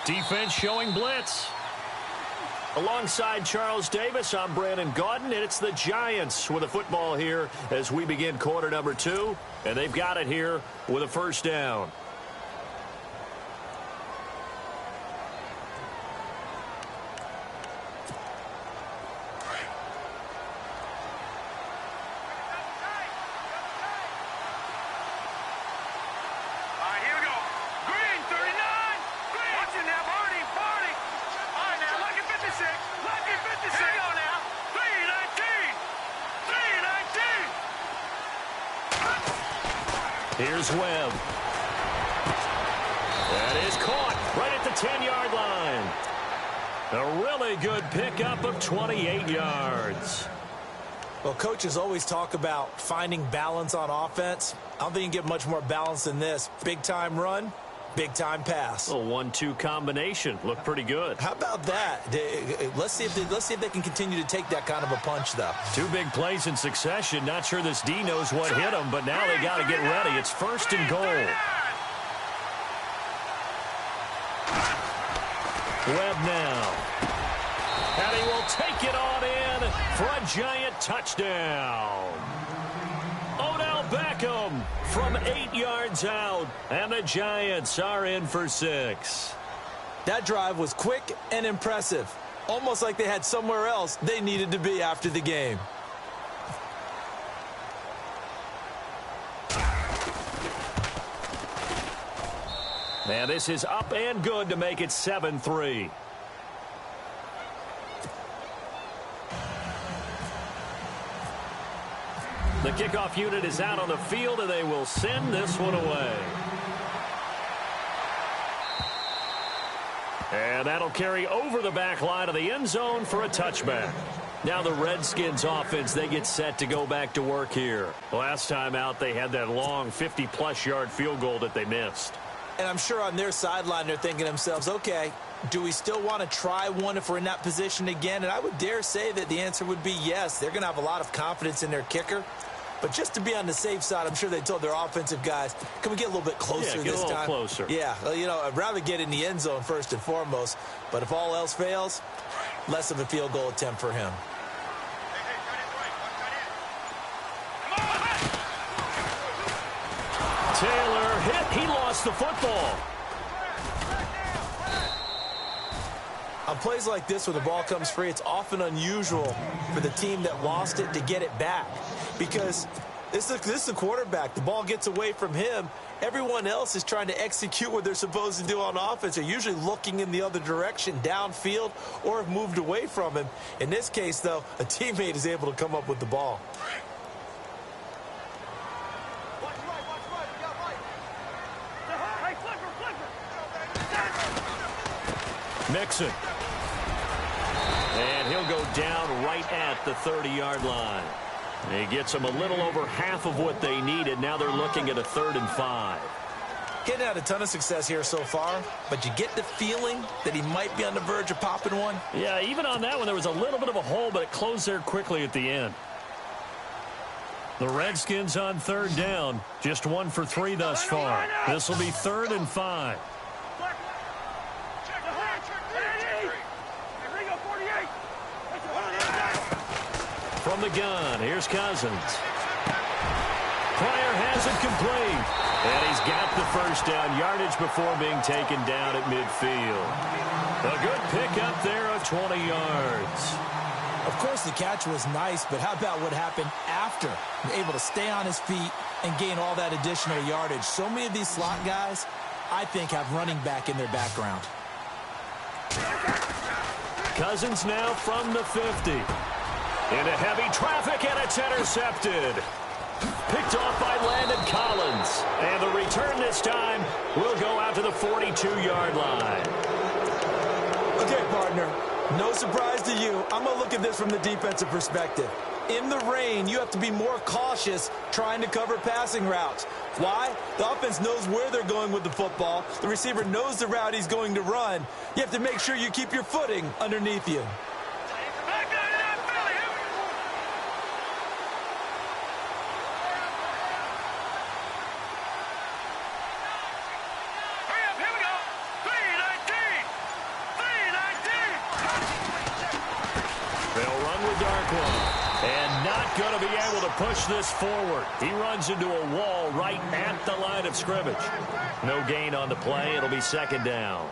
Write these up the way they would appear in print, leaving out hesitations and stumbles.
Defense showing blitz. Alongside Charles Davis, I'm Brandon Gaudin, and it's the Giants with a football here as we begin quarter number 2, and they've got it here with a first down. Here's Webb. That is caught right at the 10-yard line. A really good pickup of 28 yards. Well, coaches always talk about finding balance on offense. I don't think you can get much more balance than this. Big-time run, big-time pass. A 1-2 combination. Looked pretty good. How about that? Let's see if they can continue to take that kind of a punch, though. 2 big plays in succession. Not sure this D knows what hit him, but now they got to get ready. It's first and goal. Webb now. And he will take it on in for a Giant touchdown. Odell Beckham from 8 yards out, and the Giants are in for 6. That drive was quick and impressive, almost like they had somewhere else they needed to be after the game. And this is up and good to make it 7-3. The kickoff unit is out on the field, and they will send this one away. And that'll carry over the back line of the end zone for a touchback. Now the Redskins offense, they get set to go back to work here. Last time out, they had that long 50-plus yard field goal that they missed. And I'm sure on their sideline they're thinking to themselves, okay, do we still want to try one if we're in that position again? And I would dare say that the answer would be yes. They're going to have a lot of confidence in their kicker. But just to be on the safe side, I'm sure they told their offensive guys, can we get a little bit closer this time? Yeah, get a little closer. Yeah, well, you know, I'd rather get in the end zone first and foremost. But if all else fails, less of a field goal attempt for him. Taylor hit. He lost the football. On plays like this where the ball comes free, it's often unusual for the team that lost it to get it back. Because this is the quarterback. The ball gets away from him. Everyone else is trying to execute what they're supposed to do on offense. They're usually looking in the other direction, downfield, or have moved away from him. In this case, though, a teammate is able to come up with the ball. Mixon. And he'll go down right at the 30-yard line. He gets them a little over half of what they needed. Now they're looking at a 3rd and 5. Getting out a ton of success here so far, but you get the feeling that he might be on the verge of popping one. Yeah, even on that one, there was a little bit of a hole, but it closed there quickly at the end. The Redskins on 3rd down. Just 1 for 3 thus far. This will be 3rd and 5. From the gun, here's Cousins. Pryor has it complete. And he's got the first down yardage before being taken down at midfield. A good pickup there of 20 yards. Of course, the catch was nice, but how about what happened after? Able to stay on his feet and gain all that additional yardage. So many of these slot guys, I think, have running back in their background. Cousins now from the 50. Into heavy traffic, and it's intercepted. Picked off by Landon Collins. And the return this time will go out to the 42-yard line. Okay, partner, no surprise to you. I'm going to look at this from the defensive perspective. In the rain, you have to be more cautious trying to cover passing routes. Why? The offense knows where they're going with the football. The receiver knows the route he's going to run. You have to make sure you keep your footing underneath you. Darkwa. And not going to be able to push this forward. He runs into a wall right at the line of scrimmage. No gain on the play. It'll be second down.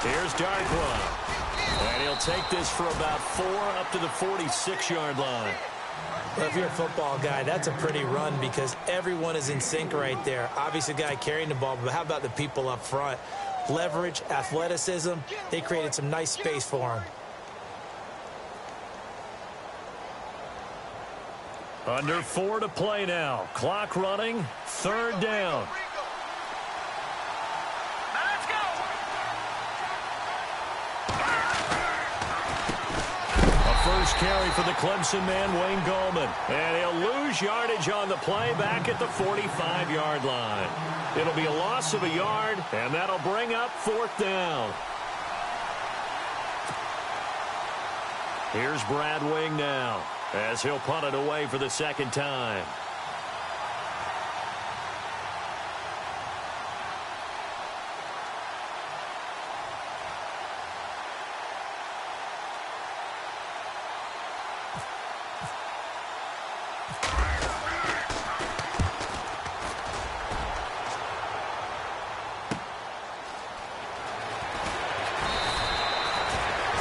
Here's Darkwa. And he'll take this for about 4 up to the 46-yard line. Well, if you're a football guy, that's a pretty run because everyone is in sync right there. Obviously, the guy carrying the ball, but how about the people up front? Leverage, athleticism, they created some nice space for him. Under 4 to play now. Clock running. Third down. First carry for the Clemson man, Wayne Gallman. And he'll lose yardage on the play back at the 45-yard line. It'll be a loss of a yard, and that'll bring up fourth down. Here's Brad Wing now, as he'll punt it away for the second time.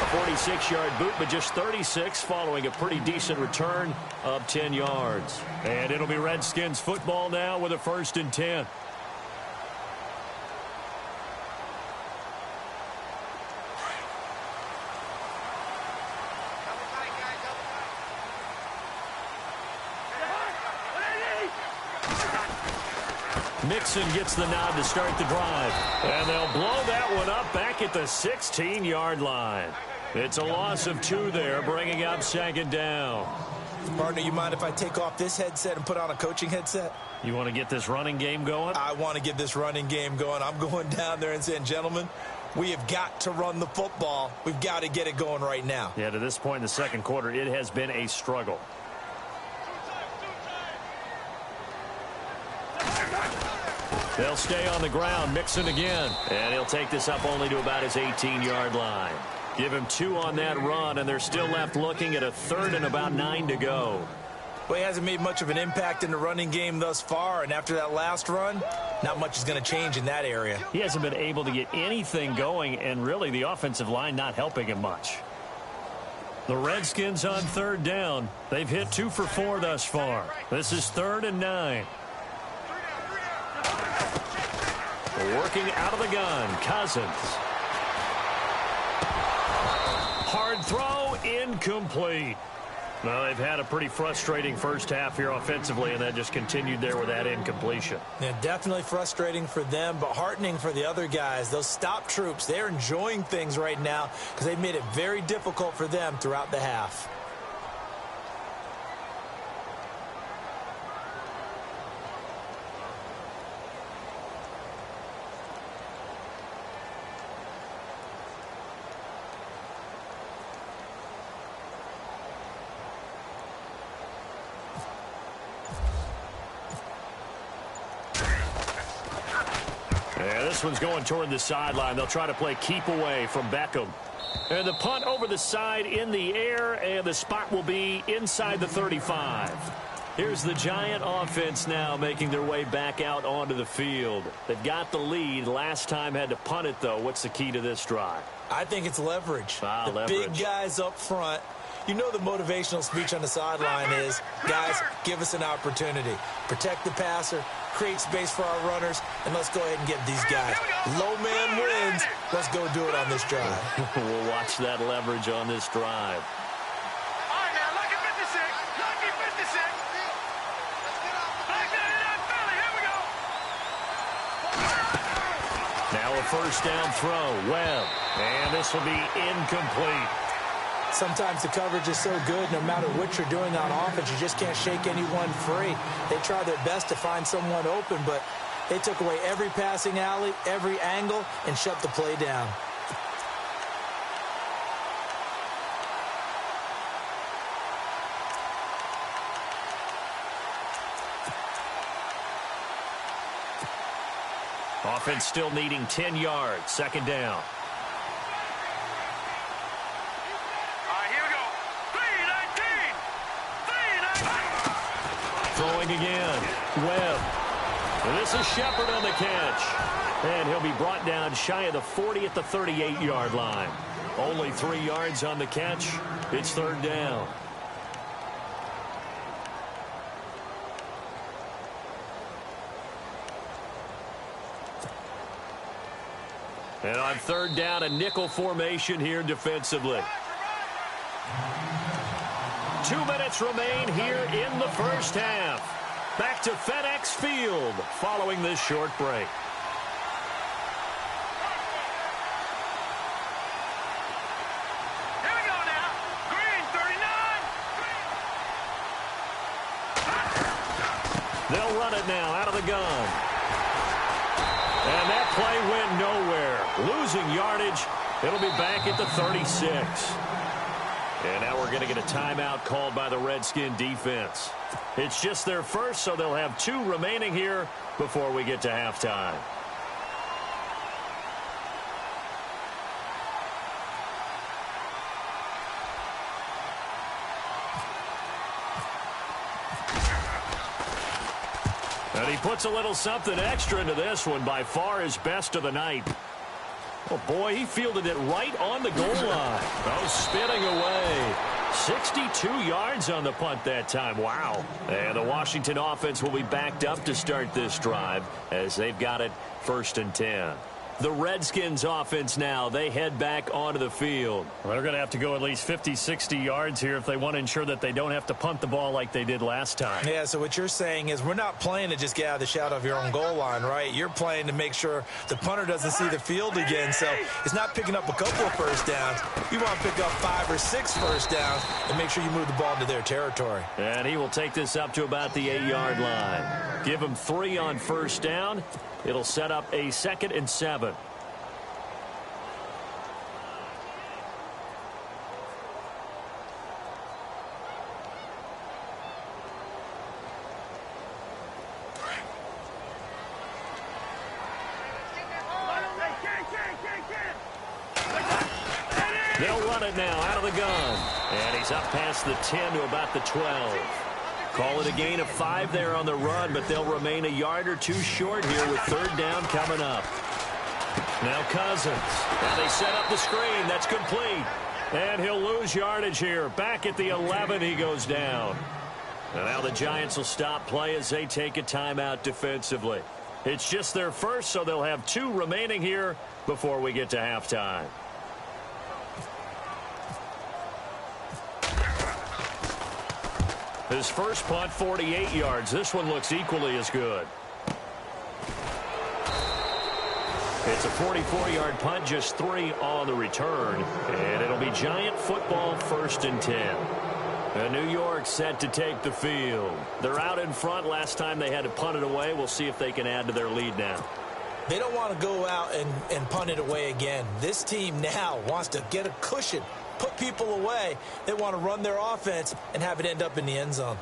A 46-yard boot, but just 36 following a pretty decent return of 10 yards. And it'll be Redskins football now with a 1st and 10. Mixon gets the nod to start the drive. And they'll blow that one up back at the 16-yard line. It's a loss of 2 there, bringing up second down. Partner, you mind if I take off this headset and put on a coaching headset? You want to get this running game going? I want to get this running game going. I'm going down there and saying, gentlemen, we have got to run the football. We've got to get it going right now. Yeah, to this point in the second quarter, it has been a struggle. They'll stay on the ground. Mixon again. And he'll take this up only to about his 18-yard line. Give him 2 on that run, and they're still left looking at a 3rd and about 9 to go. Well, he hasn't made much of an impact in the running game thus far, and after that last run, not much is going to change in that area. He hasn't been able to get anything going, and really the offensive line not helping him much. The Redskins on 3rd down. They've hit 2 for 4 thus far. This is 3rd and 9. Working out of the gun, Cousins. Hard throw, incomplete. Well, they've had a pretty frustrating first half here offensively, and that just continued there with that incompletion. Yeah, definitely frustrating for them, but heartening for the other guys. Those stop troops, they're enjoying things right now because they've made it very difficult for them throughout the half. This one's going toward the sideline. They'll try to play keep away from Beckham. And the punt over the side in the air, and the spot will be inside the 35. Here's the Giant offense now making their way back out onto the field. They've got the lead. Last time had to punt it, though. What's the key to this drive? I think it's leverage. Leverage. Big guys up front. You know the motivational speech on the sideline is, guys, give us an opportunity. Protect the passer, create space for our runners, and let's go ahead and get these guys. Low man wins. Let's go do it on this drive. We'll watch that leverage on this drive. Now a a first down throw. Webb. And this will be incomplete. Sometimes the coverage is so good, no matter what you're doing on offense, you just can't shake anyone free. They try their best to find someone open, but they took away every passing alley, every angle, and shut the play down. Offense still needing 10 yards. Second down. All right, here we go. 3-19. Throwing again. Webb. And this is Shepard on the catch. And he'll be brought down shy of the 40 at the 38-yard line. Only 3 yards on the catch. It's third down. And on third down, a nickel formation here defensively. 2 minutes remain here in the first half. Back to FedEx Field following this short break. Here we go now. Green, 39. They'll run it now out of the gun. And that play went nowhere. Losing yardage. It'll be back at the 36. And now we're going to get a timeout called by the Redskin defense. It's just their first, so they'll have 2 remaining here before we get to halftime. And he puts a little something extra into this one, by far his best of the night. Oh, boy, he fielded it right on the goal line. Oh, spinning away. 62 yards on the punt that time. Wow. And the Washington offense will be backed up to start this drive as they've got it 1st and 10. The Redskins offense now, they head back onto the field. Well, they're going to have to go at least 50, 60 yards here if they want to ensure that they don't have to punt the ball like they did last time. Yeah, so what you're saying is we're not playing to just get out of the shadow of your own goal line, right? You're playing to make sure the punter doesn't see the field again. So it's not picking up a couple of first downs. You want to pick up 5 or 6 first downs and make sure you move the ball into their territory. And he will take this up to about the 8-yard line. Give him 3 on first down. It'll set up a 2nd and 7. They'll run it now out of the gun. And he's up past the 10 to about the 12. Call it a gain of 5 there on the run, but they'll remain a yard or 2 short here with third down coming up. Now Cousins. And they set up the screen. That's complete. And he'll lose yardage here. Back at the 11, he goes down. And now the Giants will stop play as they take a timeout defensively. It's just their first, so they'll have 2 remaining here before we get to halftime. His first punt, 48 yards. This one looks equally as good. It's a 44-yard punt, just 3 on the return. And it'll be Giant football, 1st and 10. And New York set to take the field. They're out in front. Last time they had to punt it away. We'll see if they can add to their lead now. They don't want to go out and punt it away again. This team now wants to get a cushion, put people away. They want to run their offense and have it end up in the end zone.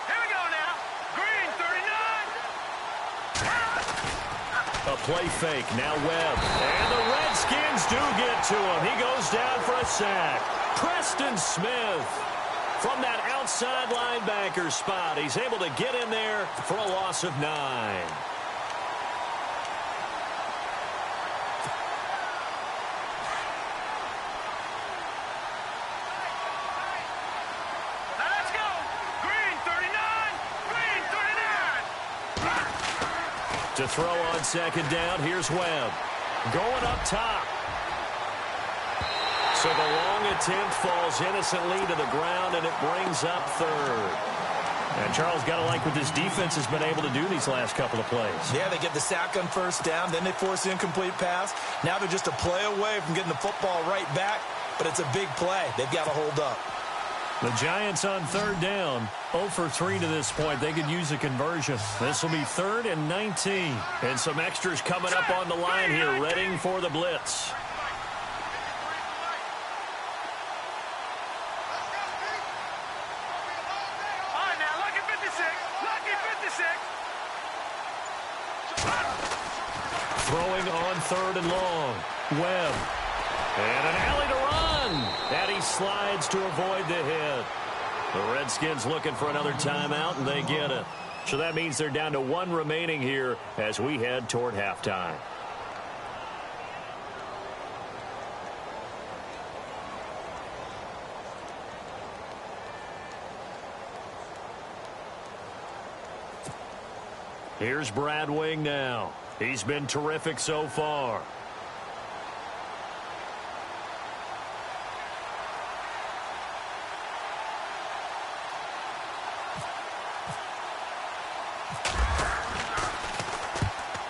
Here we go now. Green, 39. A play fake. Now Webb. And the Redskins do get to him. He goes down for a sack. Preston Smith from that outside linebacker spot. He's able to get in there for a loss of 9. Let's go. Green, 39. Green, 39. To throw on second down, here's Webb. Going up top. So the long attempt falls innocently to the ground, and it brings up third. And Charles, got to like what this defense has been able to do these last couple of plays. Yeah, they get the sack on first down, then they force the incomplete pass. Now they're just a play away from getting the football right back, but it's a big play. They've got to hold up. The Giants on third down, 0 for 3 to this point. They could use a conversion. This will be 3rd and 19. And some extras coming up on the line here, readying for the blitz. Throwing on 3rd and long. Webb. And an alley to run. And he slides to avoid the hit. The Redskins looking for another timeout, and they get it. So that means they're down to 1 remaining here as we head toward halftime. Here's Brad Wing now. He's been terrific so far.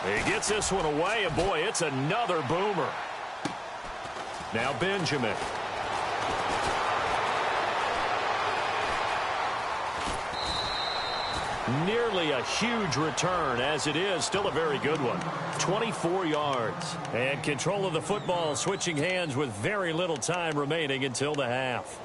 He gets this one away, and boy, it's another boomer. Now Benjamin. Nearly a huge return, as it is still a very good one. 24 yards. And control of the football switching hands with very little time remaining until the half.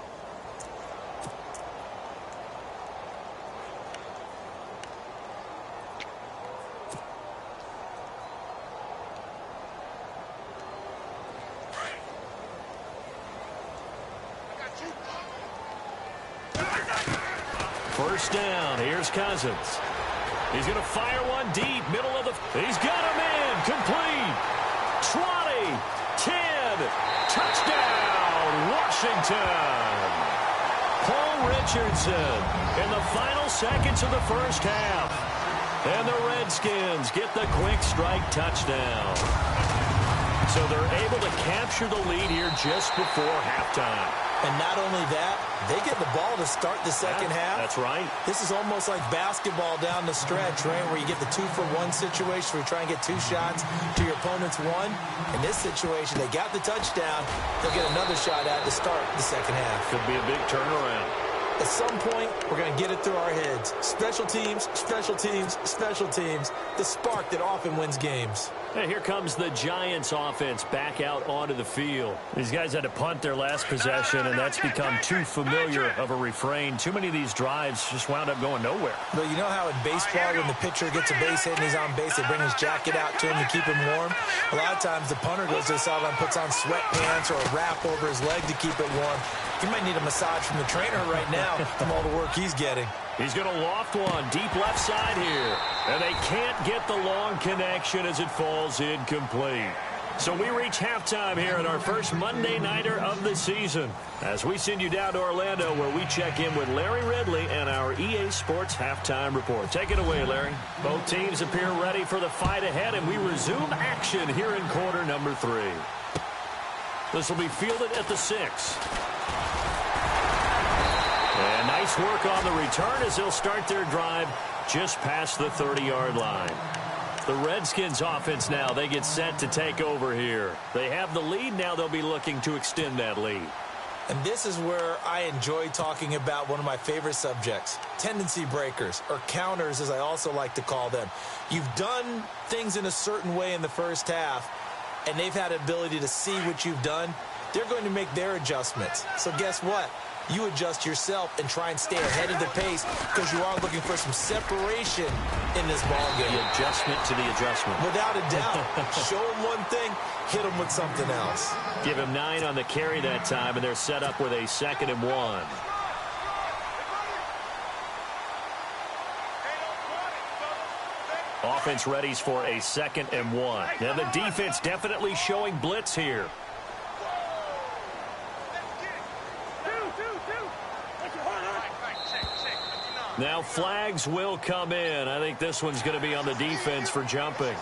First down. Here's Cousins. He's going to fire one deep. Middle of the... He's got him in. Complete. 20. 10. Touchdown. Washington. Paul Richardson in the final seconds of the first half. And the Redskins get the quick strike touchdown. So they're able to capture the lead here just before halftime. And not only that, they get the ball to start the second half. That's right. This is almost like basketball down the stretch, right, where you get the 2-for-1 situation where you try and get 2 shots to your opponent's 1. In this situation, they got the touchdown. They'll get another shot at to start the second half. Could be a big turnaround. At some point, we're going to get it through our heads. Special teams, special teams, special teams. The spark that often wins games. Hey, here comes the Giants offense back out onto the field. These guys had to punt their last possession, and that's become too familiar of a refrain. Too many of these drives just wound up going nowhere. But you know how in baseball, when the pitcher gets a base hit and he's on base, they bring his jacket out to him to keep him warm? A lot of times the punter goes to the sideline, puts on sweatpants or a wrap over his leg to keep it warm. He might need a massage from the trainer right now from all the work he's getting. He's going to loft one deep left side here. And they can't get the long connection as it falls incomplete. So we reach halftime here at our first Monday Nighter of the season, as we send you down to Orlando, where we check in with Larry Ridley and our EA Sports Halftime Report. Take it away, Larry. Both teams appear ready for the fight ahead, and we resume action here in quarter number 3. This will be fielded at the 6. And nice work on the return as they'll start their drive just past the 30-yard line. The Redskins offense now, they get set to take over here. They have the lead. Now they'll be looking to extend that lead. And this is where I enjoy talking about one of my favorite subjects, tendency breakers, or counters as I also like to call them. You've done things in a certain way in the first half, and they've had the ability to see what you've done. They're going to make their adjustments. So guess what? You adjust yourself and try and stay ahead of the pace because you are looking for some separation in this ballgame. The adjustment to the adjustment. Without a doubt. Show them one thing, hit them with something else. Give him 9 on the carry that time, and they're set up with a 2nd and 1. Offense readies for a 2nd and 1. Now the defense definitely showing blitz here. Now flags will come in. I think this one's going to be on the defense for jumping.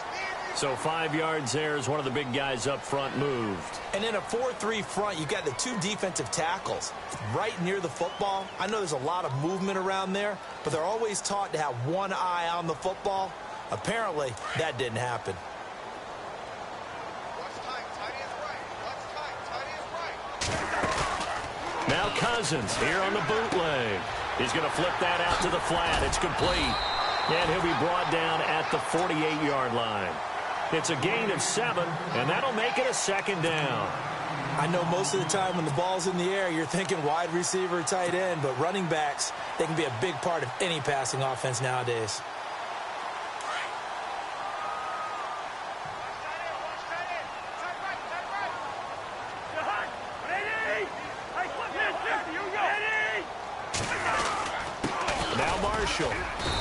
So 5 yards there as one of the big guys up front moved. And in a 4-3 front, you've got the 2 defensive tackles right near the football. I know there's a lot of movement around there, but they're always taught to have one eye on the football. Apparently, that didn't happen. Now Cousins here on the bootleg. He's going to flip that out to the flat. It's complete. And he'll be brought down at the 48-yard line. It's a gain of 7, and that'll make it a second down. I know most of the time when the ball's in the air, you're thinking wide receiver, tight end, but running backs, they can be a big part of any passing offense nowadays.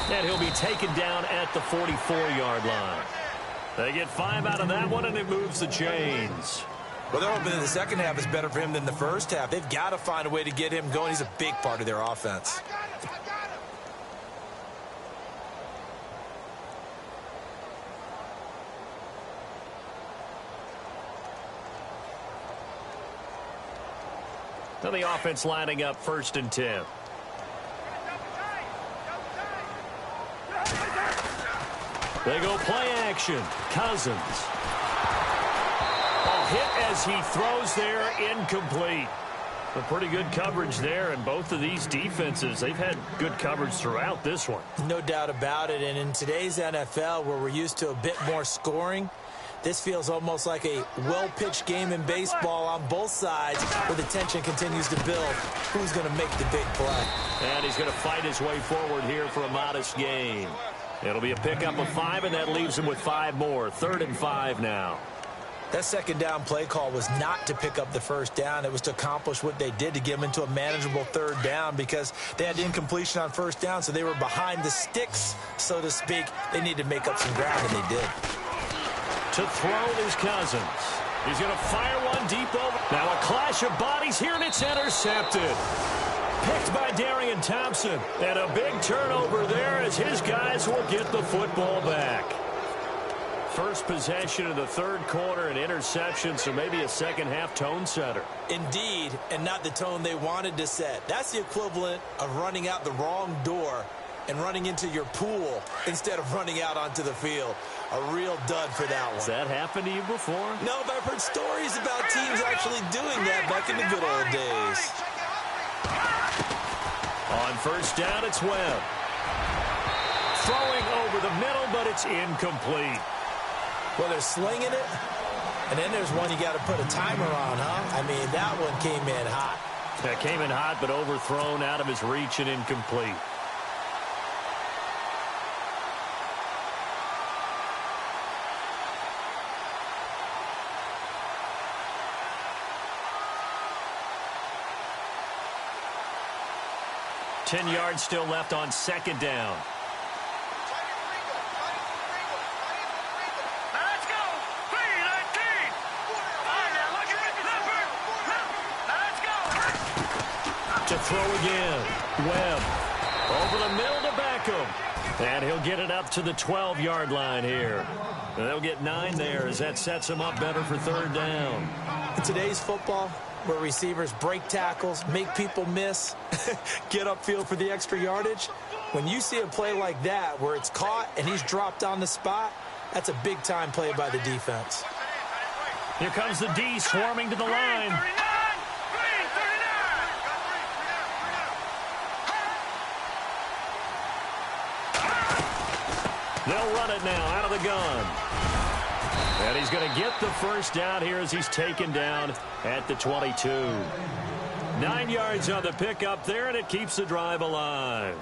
And he'll be taken down at the 44-yard line. They get 5 out of that one, and it moves the chains. Well, they're hoping that the second half is better for him than the first half. They've got to find a way to get him going. He's a big part of their offense. Now the offense lining up 1st and 10. They go play action. Cousins. A hit as he throws there, incomplete. A pretty good coverage there, and both of these defenses, they've had good coverage throughout this one. No doubt about it, and in today's NFL, where we're used to a bit more scoring, this feels almost like a well-pitched game in baseball on both sides, where the tension continues to build. Who's going to make the big play? And he's going to fight his way forward here for a modest gain. It'll be a pickup of 5, and that leaves him with 5 more. 3rd and 5 now. That second down play call was not to pick up the first down. It was to accomplish what they did, to get them into a manageable 3rd down, because they had incompletion on 1st down, so they were behind the sticks, so to speak. They needed to make up some ground, and they did. To throw is Cousins. He's going to fire one deep over. Now a clash of bodies here, and it's intercepted. Picked by Darian Thompson. And a big turnover there as his guys will get the football back. First possession of the 3rd quarter, an interception, so maybe a second-half tone setter. Indeed, and not the tone they wanted to set. That's the equivalent of running out the wrong door and running into your pool instead of running out onto the field. A real dud for that one. Has that happened to you before? No, but I've heard stories about teams actually doing that back in the good old days. On 1st down, it's Webb. Throwing over the middle, but it's incomplete. Well, they're slinging it, and then there's one you got to put a timer on, huh? I mean, that one came in hot. That came in hot, but overthrown out of his reach and incomplete. Ten yards still left on 2nd down. Let's go. 3-19. Let's go. To throw again. Webb over the middle to Beckham. And he'll get it up to the 12-yard line here. And they'll get 9 there as that sets him up better for 3rd down. In today's football, where receivers break tackles, make people miss, get upfield for the extra yardage, when you see a play like that where it's caught and he's dropped on the spot, that's a big-time play by the defense. Here comes the D swarming to the line. They'll run it now out of the gun. And he's going to get the 1st down here as he's taken down at the 22. 9 yards on the pickup there, and it keeps the drive alive.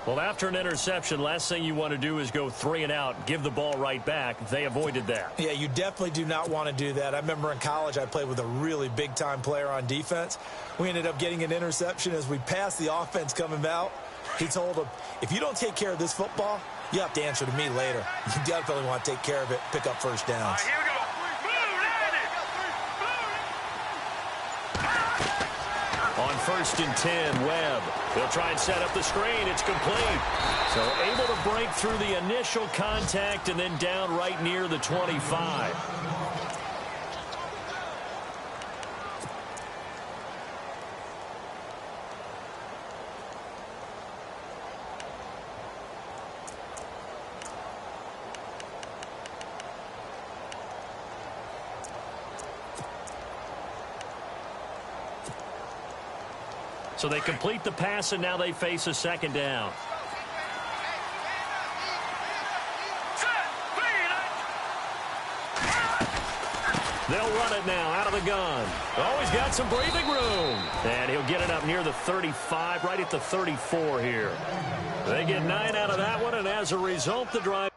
Well, after an interception, last thing you want to do is go 3 and out, give the ball right back. They avoided that. Yeah, you definitely do not want to do that. I remember in college I played with a really big-time player on defense. We ended up getting an interception as we passed the offense coming out. He told him, if you don't take care of this football, you have to answer to me later. You definitely want to take care of it, pick up 1st downs. Here we go. On first and 10. Webb. He'll try and set up the screen. It's complete. So able to break through the initial contact and then down right near the 25. So they complete the pass, and now they face a second down. They'll run it now out of the gun. Oh, he's got some breathing room. And he'll get it up near the 35, right at the 34 here. They get 9 out of that one, and as a result, the drive.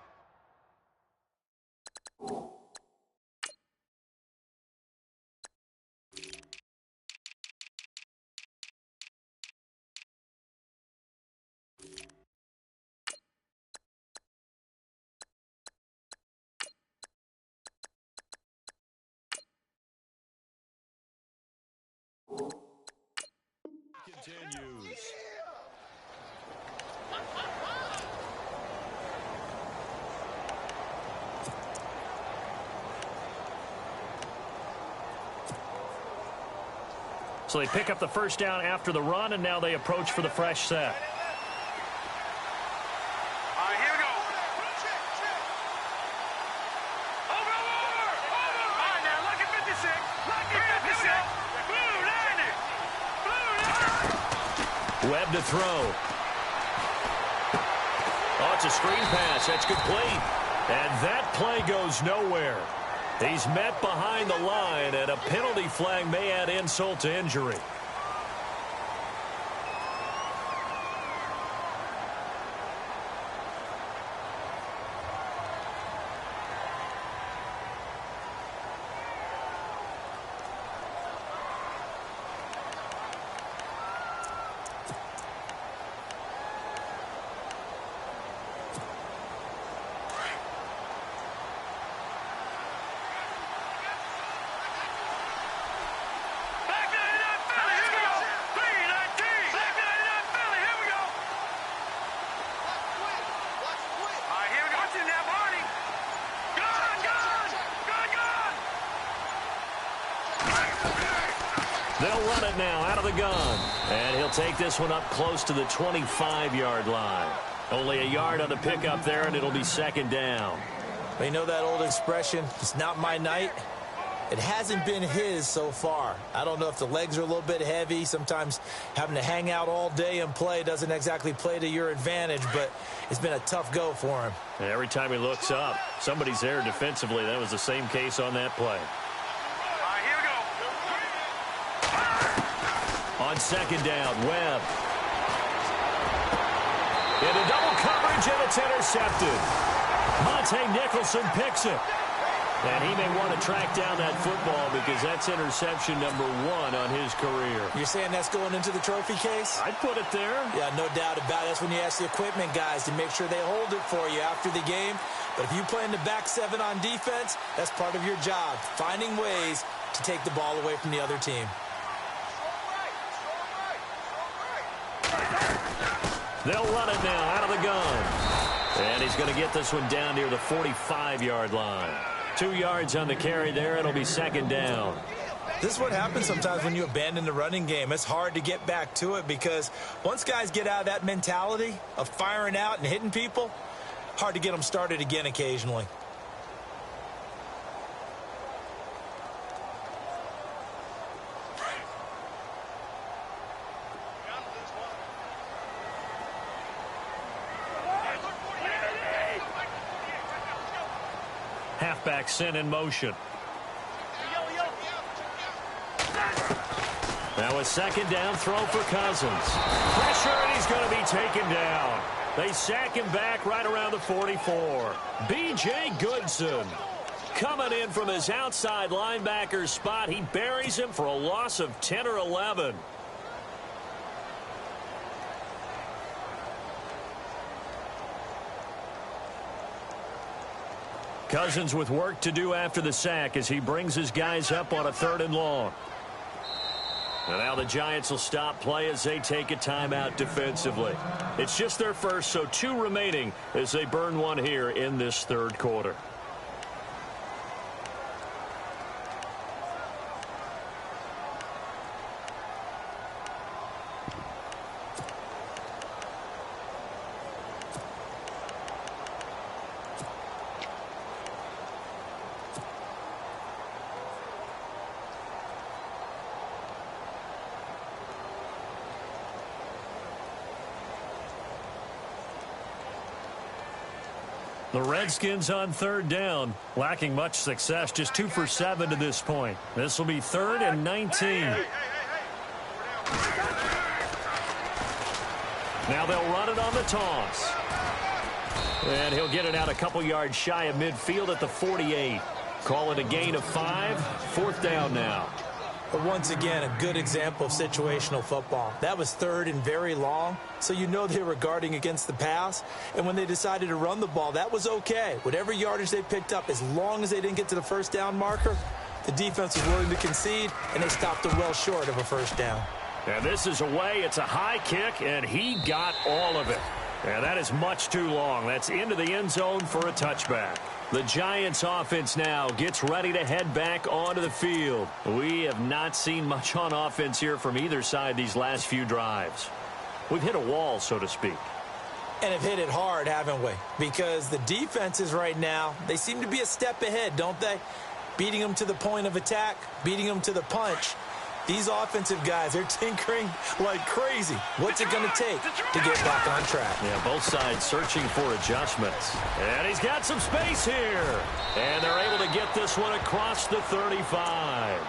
Continues. So they pick up the first down after the run, and now they approach for the fresh set. All right, here we go. Over. All right, now, lucky 56. Lucky 56. Blue landing. Webb to throw. Oh, it's a screen pass. That's complete. And that play goes nowhere. He's met behind the line, and a penalty flag may add insult to injury. They'll run it now out of the gun. And he'll take this one up close to the 25-yard line. Only a yard on the pickup there, and it'll be second down. You know that old expression, it's not my night? It hasn't been his so far. I don't know if the legs are a little bit heavy. Sometimes having to hang out all day and play doesn't exactly play to your advantage, but it's been a tough go for him. And every time he looks up, somebody's there defensively. That was the same case on that play. On second down, Webb. Into double coverage, and it's intercepted. Monte Nicholson picks it. And he may want to track down that football because that's interception number 1 on his career. You're saying that's going into the trophy case? I'd put it there. Yeah, no doubt about it. That's when you ask the equipment guys to make sure they hold it for you after the game. But if you play in the back 7 on defense, that's part of your job, finding ways to take the ball away from the other team. They'll run it now out of the gun. And he's going to get this one down near the 45-yard line. 2 yards on the carry there. It'll be second down. This is what happens sometimes when you abandon the running game. It's hard to get back to it because once guys get out of that mentality of firing out and hitting people, hard to get them started again occasionally. Halfback sent in motion. Now a second down throw for Cousins. Pressure, and he's going to be taken down. They sack him back right around the 44. B.J. Goodson coming in from his outside linebacker spot. He buries him for a loss of 10 or 11. Cousins with work to do after the sack as he brings his guys up on a 3rd and long. And now the Giants will stop play as they take a timeout defensively. It's just their first, so 2 remaining as they burn one here in this third quarter. The Redskins on third down, lacking much success, just 2 for 7 to this point. This will be 3rd and 19. Now they'll run it on the toss. And he'll get it out a couple yards shy of midfield at the 48. Call it a gain of 5, 4th down now. But once again, a good example of situational football. That was 3rd and very long, so you know they were guarding against the pass. And when they decided to run the ball, that was okay. Whatever yardage they picked up, as long as they didn't get to the first down marker, the defense was willing to concede, and they stopped them well short of a first down. And this is away. It's a high kick, and he got all of it. And that is much too long. That's into the end zone for a touchback. The Giants offense now gets ready to head back onto the field. We have not seen much on offense here from either side these last few drives. We've hit a wall, so to speak. And have hit it hard, haven't we? Because the defenses right now, they seem to be a step ahead, don't they? Beating them to the point of attack, beating them to the punch. These offensive guys, they're tinkering like crazy. What's it going to take to get back on track? Yeah, both sides searching for adjustments. And he's got some space here. And they're able to get this one across the 35.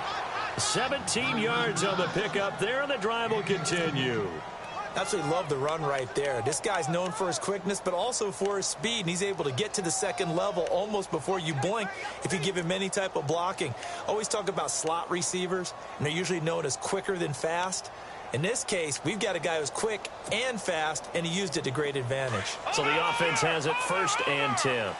17 yards on the pickup there, and the drive will continue. Absolutely love the run right there. This guy's known for his quickness, but also for his speed, and he's able to get to the second level almost before you blink if you give him any type of blocking. Always talk about slot receivers, and they're usually known as quicker than fast. In this case, we've got a guy who's quick and fast, and he used it to great advantage. So the offense has it 1st and 10.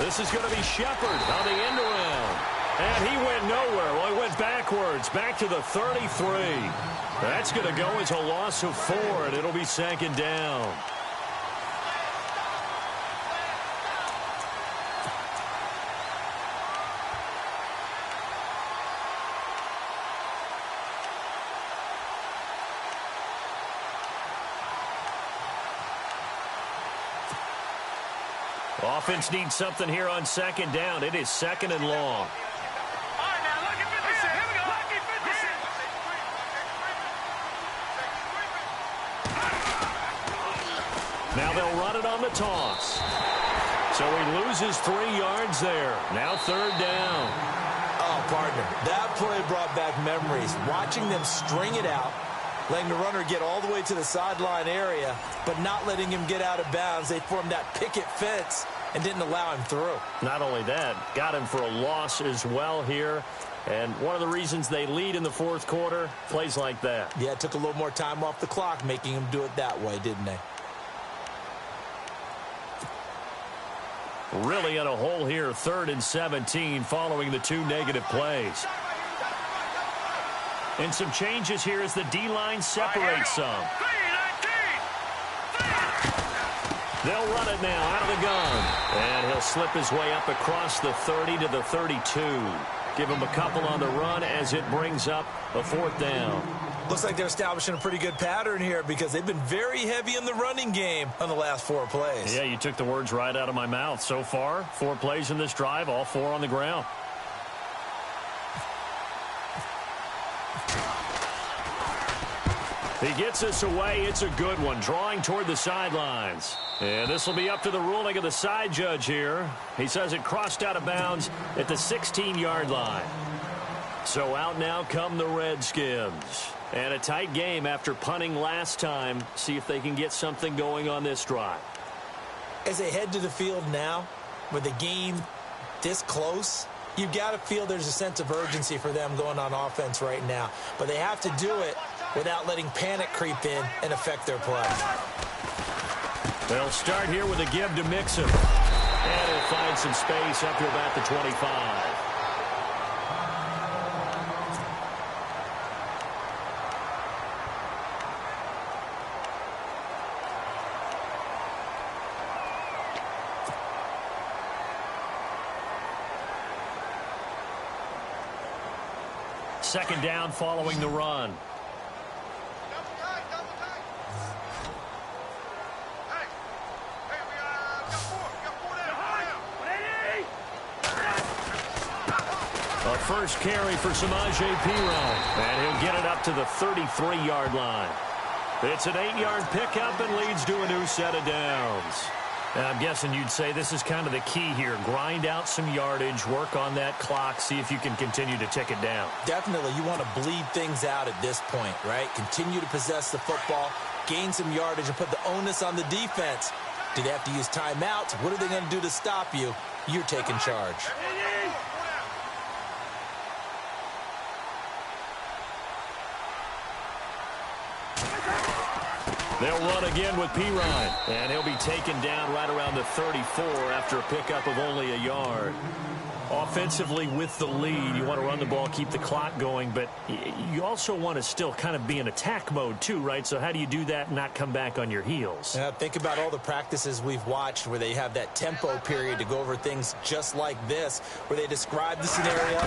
This is going to be Shepard on the end around. And he went nowhere. Well, he went backwards, back to the 33. That's going to go as a loss of 4, and it'll be 2nd down. Offense needs something here on 2nd down. It is 2nd and long. Now they'll run it on the toss. So he loses 3 yards there. Now 3rd down. Oh, partner, that play brought back memories. Watching them string it out, letting the runner get all the way to the sideline area, but not letting him get out of bounds. They formed that picket fence and didn't allow him through. Not only that, got him for a loss as well here. And one of the reasons they lead in the 4th quarter, plays like that. Yeah, it took a little more time off the clock making him do it that way, didn't they? Really in a hole here, 3rd and 17 following the 2 negative plays. And some changes here as the D-line separates some. They'll run it now out of the gun. And he'll slip his way up across the 30 to the 32. Give him a couple on the run as it brings up a 4th down. Looks like they're establishing a pretty good pattern here because they've been very heavy in the running game on the last 4 plays. Yeah, you took the words right out of my mouth. So far, 4 plays in this drive, all 4 on the ground. He gets this away. It's a good one, drawing toward the sidelines. And this will be up to the ruling of the side judge here. He says it crossed out of bounds at the 16-yard line. So out now come the Redskins. And a tight game after punting last time. See if they can get something going on this drive. As they head to the field now, with the game this close, you've got to feel there's a sense of urgency for them going on offense right now. But they have to do it without letting panic creep in and affect their play. They'll start here with a give to Mixon. And find some space up to about the 25. Second down following the run. A first carry for Samaje Perine, and he'll get it up to the 33-yard line. It's an 8-yard pickup and leads to a new set of downs. And I'm guessing you'd say this is kind of the key here. Grind out some yardage, work on that clock, see if you can continue to tick it down. Definitely, you want to bleed things out at this point, right? Continue to possess the football, gain some yardage, and put the onus on the defense. Do they have to use timeouts? What are they going to do to stop you? You're taking charge. They'll run again with Perine, and he'll be taken down right around the 34 after a pickup of only a yard. Offensively with the lead, you want to run the ball, keep the clock going, but you also want to still kind of be in attack mode too, right? So how do you do that and not come back on your heels? Think about all the practices we've watched where they have that tempo period to go over things just like this, where they describe the scenario,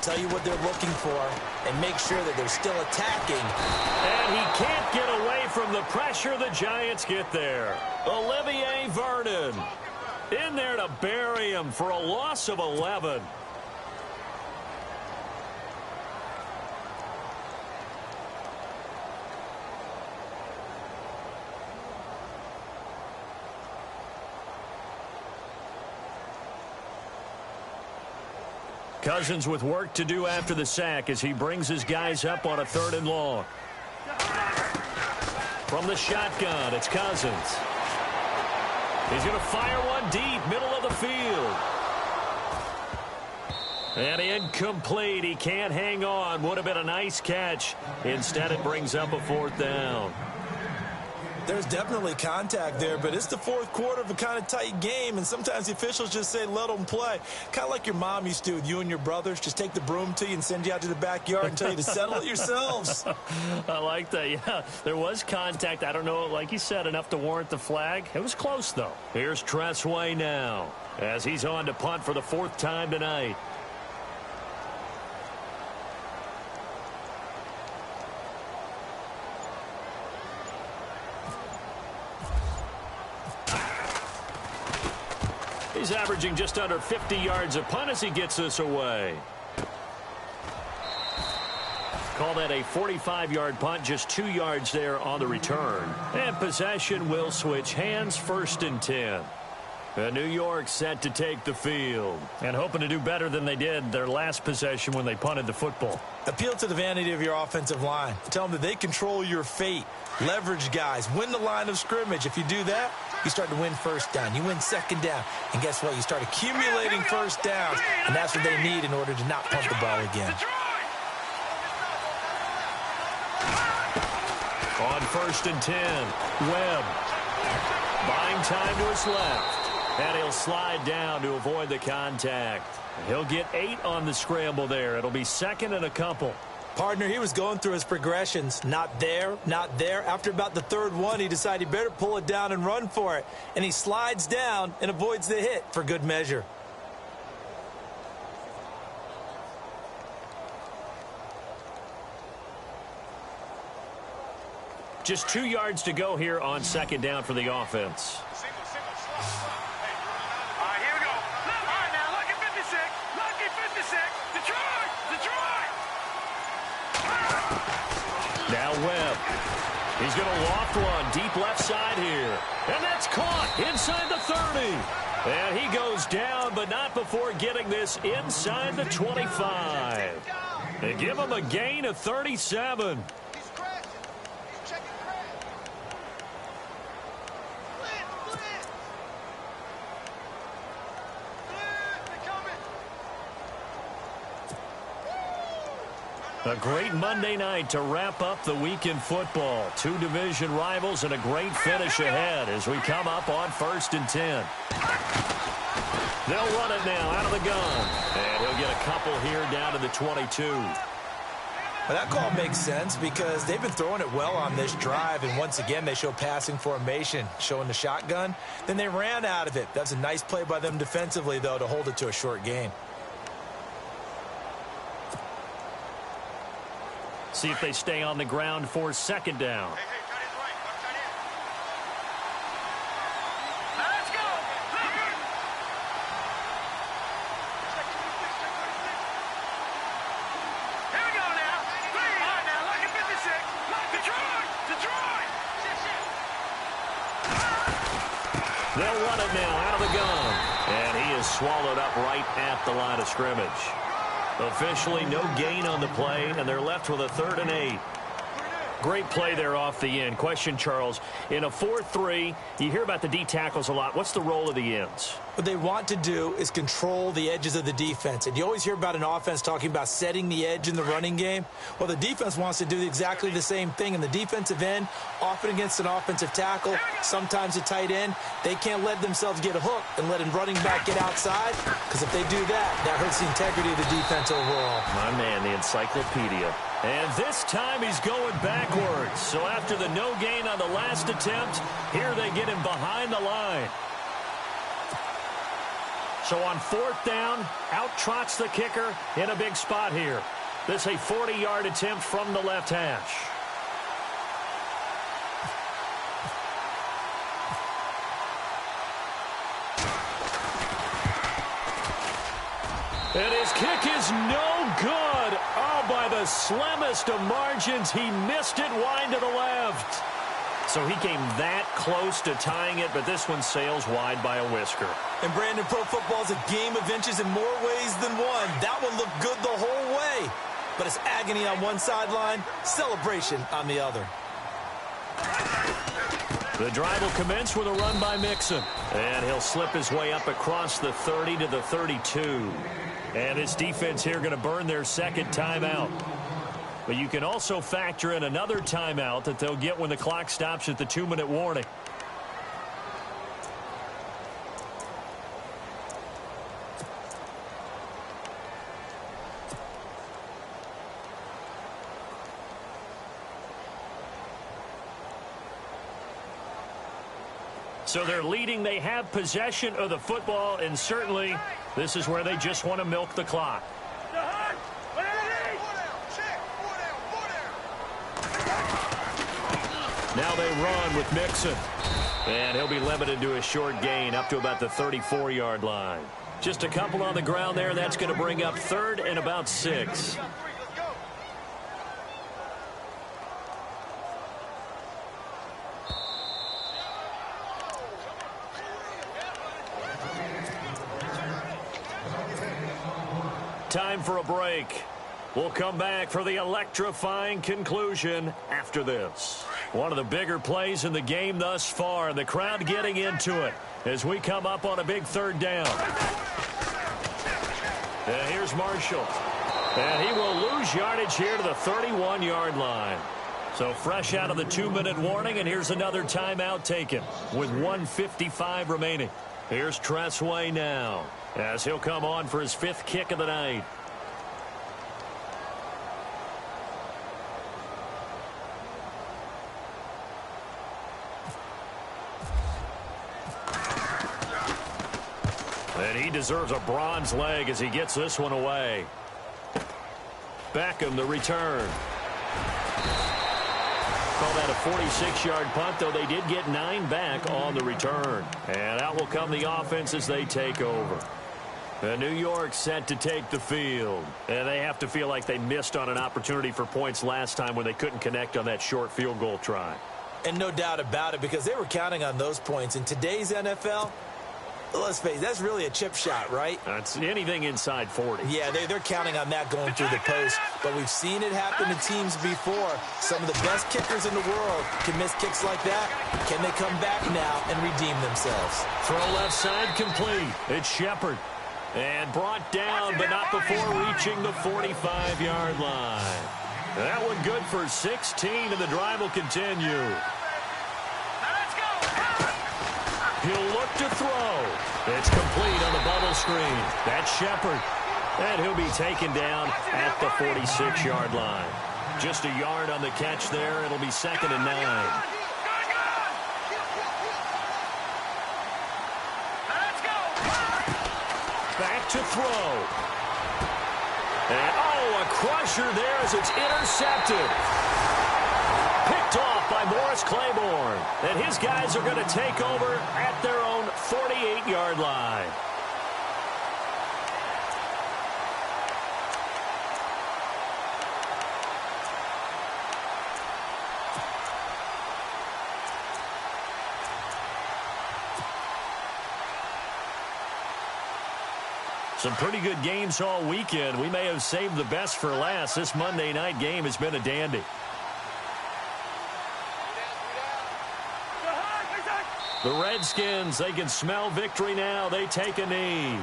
tell you what they're looking for, and make sure that they're still attacking. And he can't get away from the pressure the Giants get there. Olivier Vernon in there to bury him for a loss of 11. Cousins with work to do after the sack as he brings his guys up on a 3rd and long. From the shotgun, it's Cousins. He's going to fire one deep, middle of the field. And incomplete. He can't hang on. Would have been a nice catch. Instead, it brings up a 4th down. There's definitely contact there, but it's the 4th quarter of a kind of tight game, and sometimes the officials just say, let them play. Kind of like your mom used to with you and your brothers. Just take the broom to you and send you out to the backyard and tell you to settle it yourselves. I like that. Yeah, there was contact. I don't know, like you said, enough to warrant the flag. It was close, though. Here's Tressway now as he's on to punt for the 4th time tonight. He's averaging just under 50 yards a punt as he gets this away. Call that a 45-yard punt, just 2 yards there on the return. And possession will switch hands, 1st and 10. New York set to take the field and hoping to do better than they did their last possession when they punted the football. Appeal to the vanity of your offensive line. Tell them that they control your fate. Leverage guys. Win the line of scrimmage. If you do that, you start to win 1st down. You win 2nd down. And guess what? You start accumulating 1st downs. And that's what they need in order to not punt the ball again. On 1st and 10, Webb buying time to his left. And he'll slide down to avoid the contact. He'll get 8 on the scramble there. It'll be 2nd and a couple. Partner, he was going through his progressions. Not there, not there. After about the 3rd one, he decided he better pull it down and run for it. And he slides down and avoids the hit for good measure. Just 2 yards to go here on 2nd down for the offense. Now Webb. He's going to loft one deep left side here. And that's caught inside the 30. And he goes down, but not before getting this inside the 25. They give him a gain of 37. A great Monday night to wrap up the week in football. 2 division rivals and a great finish ahead as we come up on 1st and 10. They'll run it now out of the gun. And he'll get a couple here down to the 22. Well, that call makes sense because they've been throwing it well on this drive, and once again, they show passing formation, showing the shotgun. Then they ran out of it. That's a nice play by them defensively, though, to hold it to a short gain. See if they stay on the ground for second down. Hey, cut it right. Watch that in. Now let's go. Here we go now. Three. All right, now, look at 56. Look, Detroit. Detroit. They'll run it now out of the gun. And he is swallowed up right at the line of scrimmage. Officially no gain on the play, and they're left with a 3rd and 8. Great play there off the end. Question, Charles, in a 4-3, you hear about the D tackles a lot. What's the role of the ends? What they want to do is control the edges of the defense. And you always hear about an offense talking about setting the edge in the running game. Well, the defense wants to do exactly the same thing. In the defensive end, often against an offensive tackle, sometimes a tight end, they can't let themselves get hooked and let a running back get outside, because if they do that, that hurts the integrity of the defense overall. My man, the encyclopedia. And this time he's going backwards. So after the no gain on the last attempt, here they get him behind the line. So on 4th down, out trots the kicker in a big spot here. This a 40-yard attempt from the left hash. And his kick is no good. Oh, by the slimmest of margins, he missed it wide to the left. So he came that close to tying it, but this one sails wide by a whisker. And Brandon, pro football is a game of inches in more ways than one. That one looked good the whole way. But it's agony on one sideline, celebration on the other. The drive will commence with a run by Mixon. And he'll slip his way up across the 30 to the 32. And this defense here going to burn their second timeout. But you can also factor in another timeout that they'll get when the clock stops at the 2-minute warning. So they're leading. They have possession of the football, and certainly this is where they just want to milk the clock. Now they run with Mixon. And he'll be limited to a short gain up to about the 34-yard line. Just a couple on the ground there. That's going to bring up 3rd and about 6. Time for a break. We'll come back for the electrifying conclusion after this. One of the bigger plays in the game thus far, and the crowd getting into it as we come up on a big 3rd down. And here's Marshall. And he will lose yardage here to the 31-yard line. So fresh out of the 2-minute warning, and here's another timeout taken with 1:55 remaining. Here's Tressway now as he'll come on for his 5th kick of the night. And he deserves a bronze leg as he gets this one away. Beckham, the return. Call that a 46-yard punt, though they did get 9 back on the return. And out will come the offense as they take over. And New York set to take the field. And they have to feel like they missed on an opportunity for points last time when they couldn't connect on that short field goal try. And no doubt about it, because they were counting on those points. In today's NFL, let's face it, that's really a chip shot, right? That's anything inside 40. Yeah, they're counting on that going through the post. But we've seen it happen to teams before. Some of the best kickers in the world can miss kicks like that. Can they come back now and redeem themselves? Throw left side complete. It's Shepard. And brought down, but not before reaching the 45-yard line. That one good for 16, and the drive will continue. He'll look to throw. It's complete on the bubble screen. That's Shepard. And he'll be taken down at the 46-yard line. Just a yard on the catch there. It'll be 2nd and 9. Back to throw. And, a crusher there as it's intercepted. Picked off by Morris Claiborne. And his guys are going to take over at their own 48-yard line. Some pretty good games all weekend. We may have saved the best for last. This Monday night game has been a dandy. The Redskins, they can smell victory now. They take a knee.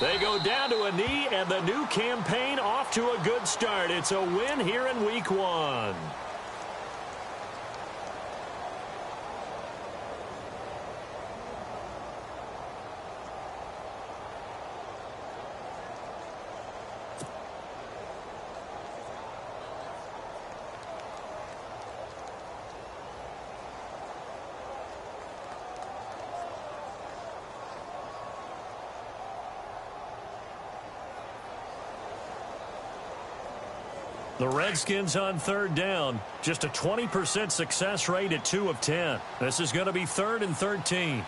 They go down to a knee, and the new campaign off to a good start. It's a win here in Week 1. The Redskins on 3rd down. Just a 20% success rate at 2 of 10. This is going to be 3rd and 13.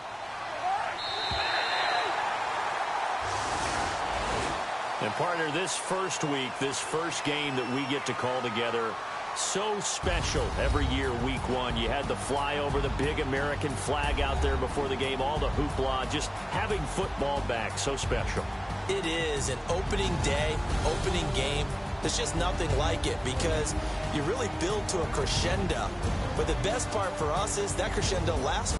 And partner, this first week, this first game that we get to call together, so special every year, Week 1. You had the flyover, the big American flag out there before the game, all the hoopla, just having football back, so special. It is an opening day, opening game. There's just nothing like it because you really build to a crescendo. But the best part for us is that crescendo lasts